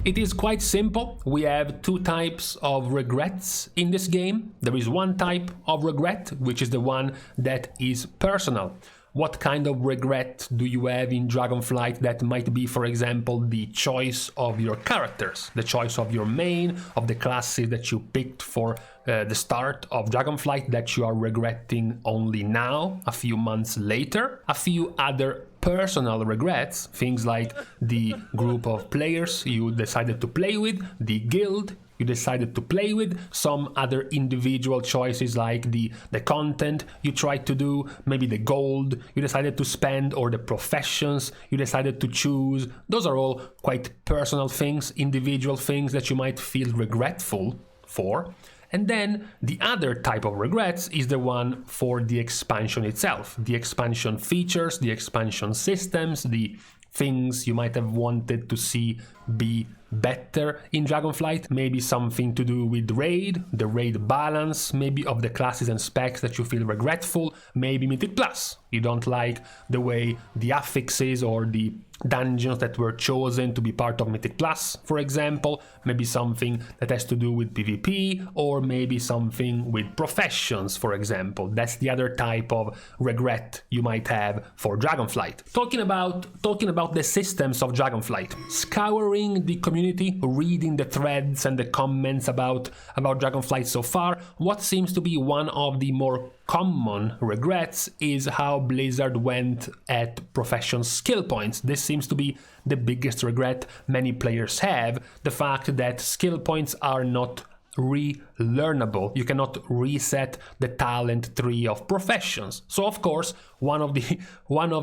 It is quite simple. We have two types of regrets in this game. There is one type of regret, which is the one that is personal. What kind of regret do you have in Dragonflight? That might be, for example, the choice of your characters, the choice of your main, of the classes that you picked for the start of Dragonflight that you are regretting only now, a few months later. A few other personal regrets, things like the group of players you decided to play with, the guild you decided to play with, some other individual choices like the content you tried to do, maybe the gold you decided to spend, or the professions you decided to choose. Those are all quite personal things, individual things that you might feel regretful for. And then the other type of regrets is the one for the expansion itself, the expansion features, the expansion systems, the things you might have wanted to see be better in Dragonflight, maybe something to do with raid, the raid balance, maybe of the classes and specs that you feel regretful, maybe Mythic Plus. You don't like the way the affixes or the dungeons that were chosen to be part of Mythic Plus, for example, maybe something that has to do with PvP, or maybe something with professions, for example. That's the other type of regret you might have for Dragonflight. Talking about the systems of Dragonflight, scouring the community, reading the threads and the comments about Dragonflight so far, what seems to be one of the more common regrets is how Blizzard went at profession skill points. This seems to be the biggest regret many players have, the fact that skill points are not relearnable. You cannot reset the talent tree of professions. So of course, one of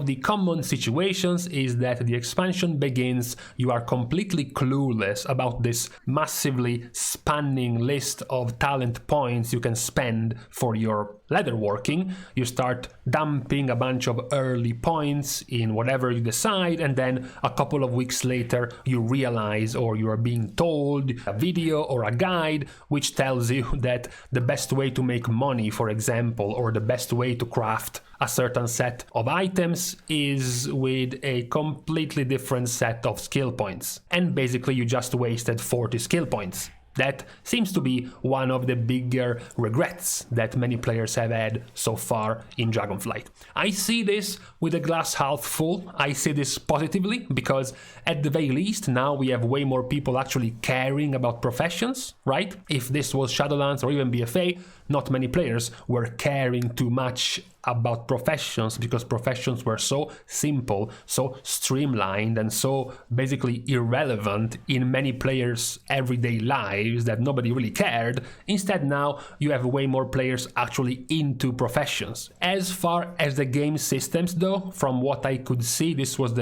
the common situations is that the expansion begins, you are completely clueless about this massively spanning list of talent points you can spend for your leatherworking. You start dumping a bunch of early points in whatever you decide, and then a couple of weeks later you realize, or you are being told a video or a guide which tells you that the best way to make money, for example, or the best way to craft a certain set of items is with a completely different set of skill points. And basically you just wasted 40 skill points. That seems to be one of the bigger regrets that many players have had so far in Dragonflight. I see this with a glass half full. I see this positively, because at the very least now we have way more people actually caring about professions, right? If this was Shadowlands or even BFA, not many players were caring too much about professions, because professions were so simple, so streamlined, and so basically irrelevant in many players' everyday lives that nobody really cared. Instead, now you have way more players actually into professions. As far as the game systems though, from what I could see, this was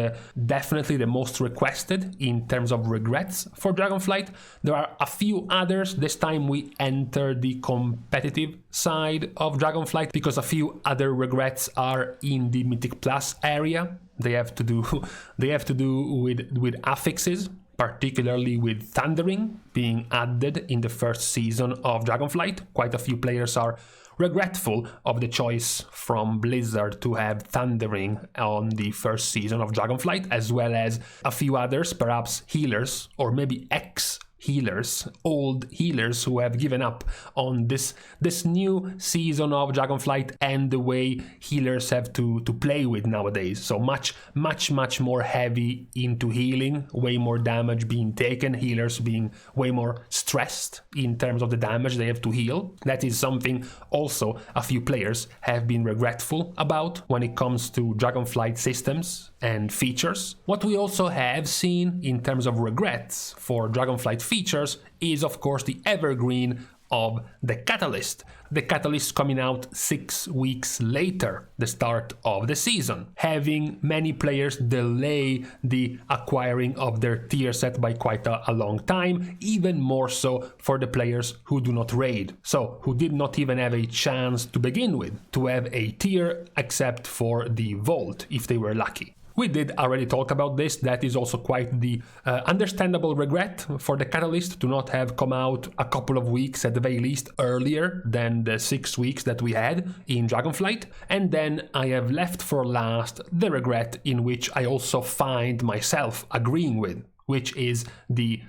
definitely the most requested in terms of regrets for Dragonflight. There are a few others. This time we enter the competitive side of Dragonflight, because a few other regrets are in the Mythic Plus area. They have to do with affixes, particularly with Thundering being added in the first season of Dragonflight. Quite a few players are regretful of the choice from Blizzard to have Thundering on the first season of Dragonflight, as well as a few others, perhaps healers, or maybe ex-healers, old healers who have given up on this new season of Dragonflight and the way healers have to play with nowadays. So much more heavy into healing, way more damage being taken, healers being way more stressed in terms of the damage they have to heal. That is something also a few players have been regretful about when it comes to Dragonflight systems and features. What we also have seen in terms of regrets for Dragonflight features is of course the evergreen of the Catalyst. The Catalyst coming out 6 weeks later, the start of the season, having many players delay the acquiring of their tier set by quite a long time, even more so for the players who do not raid, so who did not even have a chance to begin with to have a tier except for the Vault if they were lucky. We did already talk about this. That is also quite the understandable regret for the Catalyst to not have come out a couple of weeks at the very least earlier than the 6 weeks that we had in Dragonflight. And then I have left for last the regret in which I also find myself agreeing with, which is the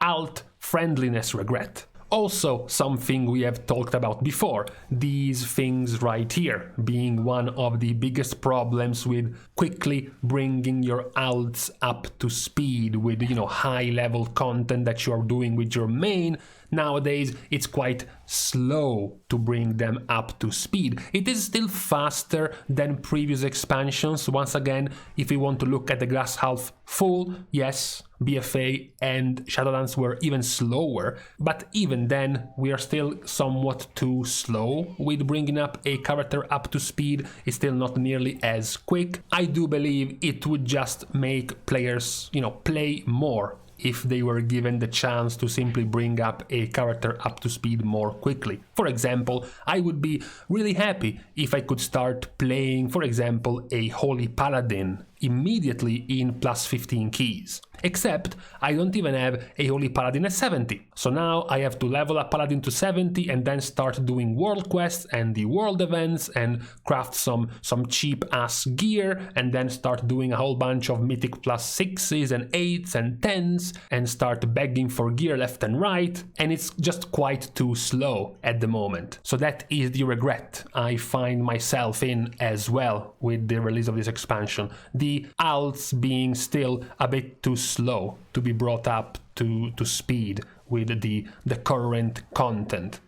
alt friendliness regret. Also something we have talked about before, these things right here being one of the biggest problems with quickly bringing your alts up to speed with, high level content that you are doing with your main. Nowadays, it's quite slow to bring them up to speed. It is still faster than previous expansions. Once again, if we want to look at the glass half full, yes, BFA and Shadowlands were even slower, but even then, we are still somewhat too slow with bringing up a character up to speed. It's still not nearly as quick. I do believe it would just make players, play more if they were given the chance to simply bring up a character up to speed more quickly. For example, I would be really happy if I could start playing, for example, a Holy Paladin immediately in plus 15 keys. Except I don't even have a Holy Paladin at 70. So now I have to level up Paladin to 70 and then start doing world quests and the world events and craft some cheap ass gear and then start doing a whole bunch of mythic plus 6s and 8s and 10s and start begging for gear left and right, and it's just quite too slow at the moment. So that is the regret I find myself in as well with the release of this expansion. The alts being still a bit too slow to be brought up to speed with the current content.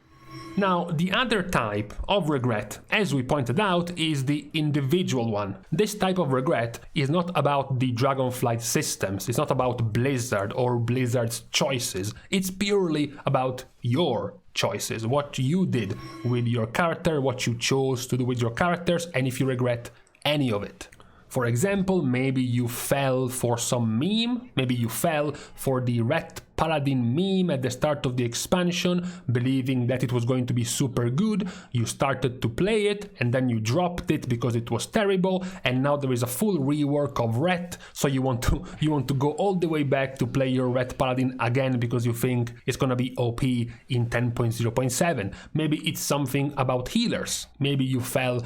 Now, the other type of regret, as we pointed out, is the individual one. This type of regret is not about the Dragonflight systems, it's not about Blizzard or Blizzard's choices, it's purely about your choices, what you did with your character, what you chose to do with your characters, and if you regret any of it. For example, maybe you fell for some meme, maybe you fell for the Red Paladin meme at the start of the expansion, believing that it was going to be super good. You started to play it and then you dropped it because it was terrible, and now there is a full rework of Red, so you want to go all the way back to play your Red Paladin again because you think it's gonna be OP in 10.0.7. Maybe it's something about healers. Maybe you fell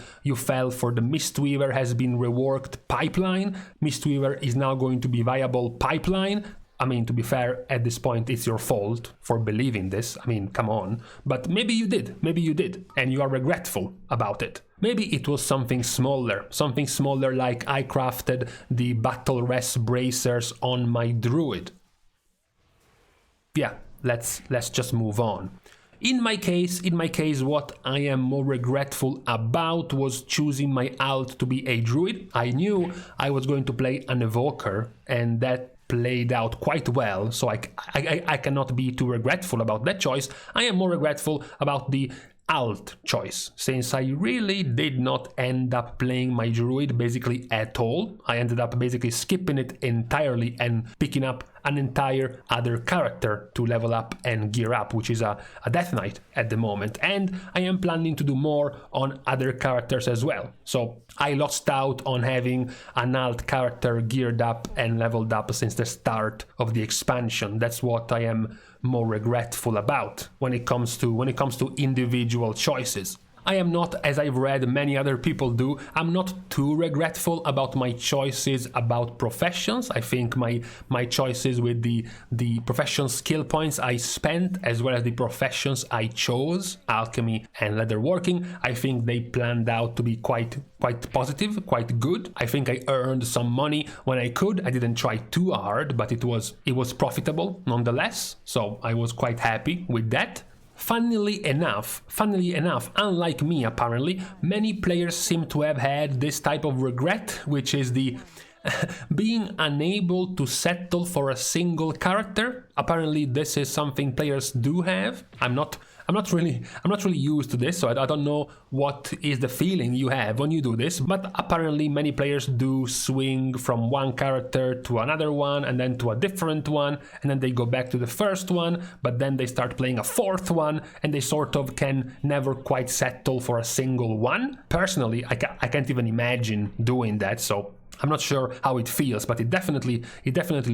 for the Mistweaver has been reworked pipeline. Mistweaver is now going to be viable pipeline. I mean, to be fair, at this point, it's your fault for believing this. I mean, come on. But maybe you did, and you are regretful about it. Maybe it was something smaller like I crafted the Battle Rest bracers on my druid. Yeah, let's just move on. In my case, what I am more regretful about was choosing my alt to be a druid. I knew I was going to play an evoker, and that played out quite well, so I cannot be too regretful about that choice. I am more regretful about the alt choice, since I really did not end up playing my druid basically at all. I ended up basically skipping it entirely and picking up an entire other character to level up and gear up, which is a Death Knight at the moment, and I am planning to do more on other characters as well. So I lost out on having an alt character geared up and leveled up since the start of the expansion. That's what I am more regretful about when it comes to individual choices. I am not, as I've read many other people do, I'm not too regretful about my choices about professions. I think my choices with the profession skill points I spent, as well as the professions I chose, alchemy and leatherworking, I think they planned out to be quite positive, quite good. I think I earned some money when I could. I didn't try too hard, but it was profitable nonetheless, so I was quite happy with that. Funnily enough, unlike me apparently, many players seem to have had this type of regret, which is the being unable to settle for a single character. Apparently this is something players do have. I'm not really used to this, so I don't know what is the feeling you have when you do this, but apparently many players do swing from one character to another one and then to a different one, and then they go back to the first one, but then they start playing a fourth one and they sort of can never quite settle for a single one. Personally, I can't even imagine doing that, so I'm not sure how it feels, but it definitely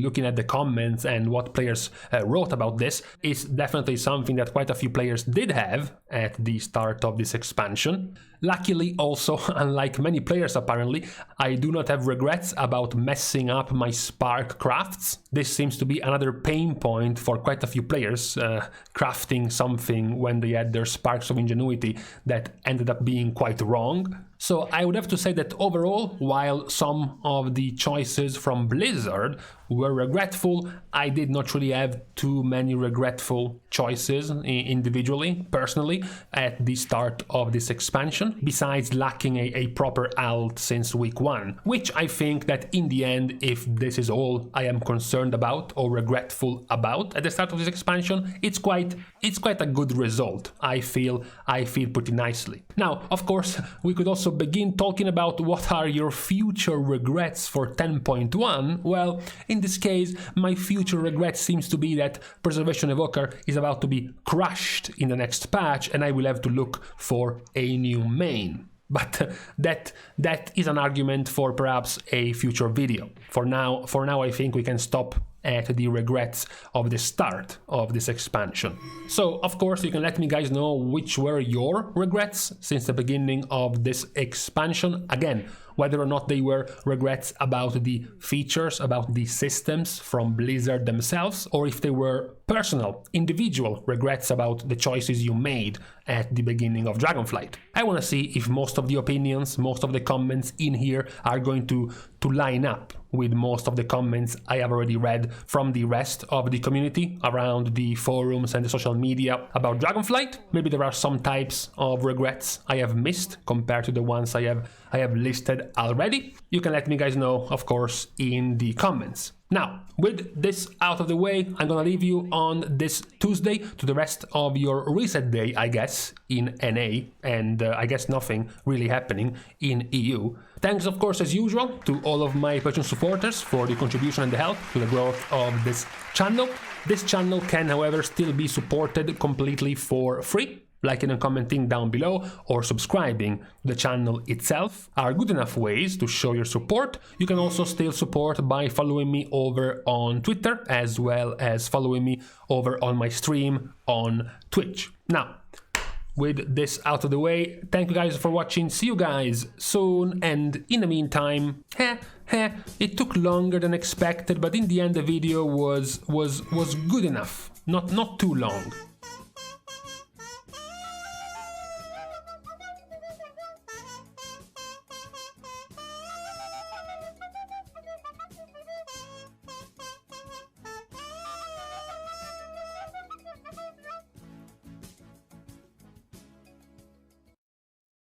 looking at the comments and what players wrote about this, is definitely something that quite a few players did have at the start of this expansion. Luckily also, unlike many players apparently, I do not have regrets about messing up my spark crafts. This seems to be another pain point for quite a few players, crafting something when they had their sparks of ingenuity that ended up being quite wrong. So I would have to say that overall, while some of the choices from Blizzard were regretful, I did not really have too many regretful choices individually, personally, at the start of this expansion, besides lacking a proper alt since week 1, which I think that in the end, if this is all I am concerned about or regretful about at the start of this expansion, it's quite a good result. I feel pretty nicely. Now, of course, we could also begin talking about what are your future regrets for 10.1. Well, in this case, my future regret seems to be that Preservation Evoker is about to be crushed in the next patch and I will have to look for a new main. But that is an argument for perhaps a future video. For now, I think we can stop at the regrets of the start of this expansion. So, of course, you can let me guys know which were your regrets since the beginning of this expansion. Again, whether or not they were regrets about the features, about the systems from Blizzard themselves, or if they were personal, individual regrets about the choices you made at the beginning of Dragonflight. I want to see if most of the opinions, most of the comments in here are going to line up with most of the comments I have already read from the rest of the community around the forums and the social media about Dragonflight. Maybe there are some types of regrets I have missed compared to the ones I have listed already. You can let me guys know, of course, in the comments. Now, with this out of the way, I'm gonna leave you on this Tuesday to the rest of your reset day, I guess, in NA, and I guess nothing really happening in EU. Thanks, of course, as usual, to all of my Patreon supporters for the contribution and the help to the growth of this channel. This channel can, however, still be supported completely for free. Liking and commenting down below or subscribing to the channel itself are good enough ways to show your support. You can also still support by following me over on Twitter, as well as following me over on my stream on Twitch. Now, with this out of the way, thank you guys for watching, see you guys soon, and in the meantime, it took longer than expected, but in the end the video was good enough, not too long.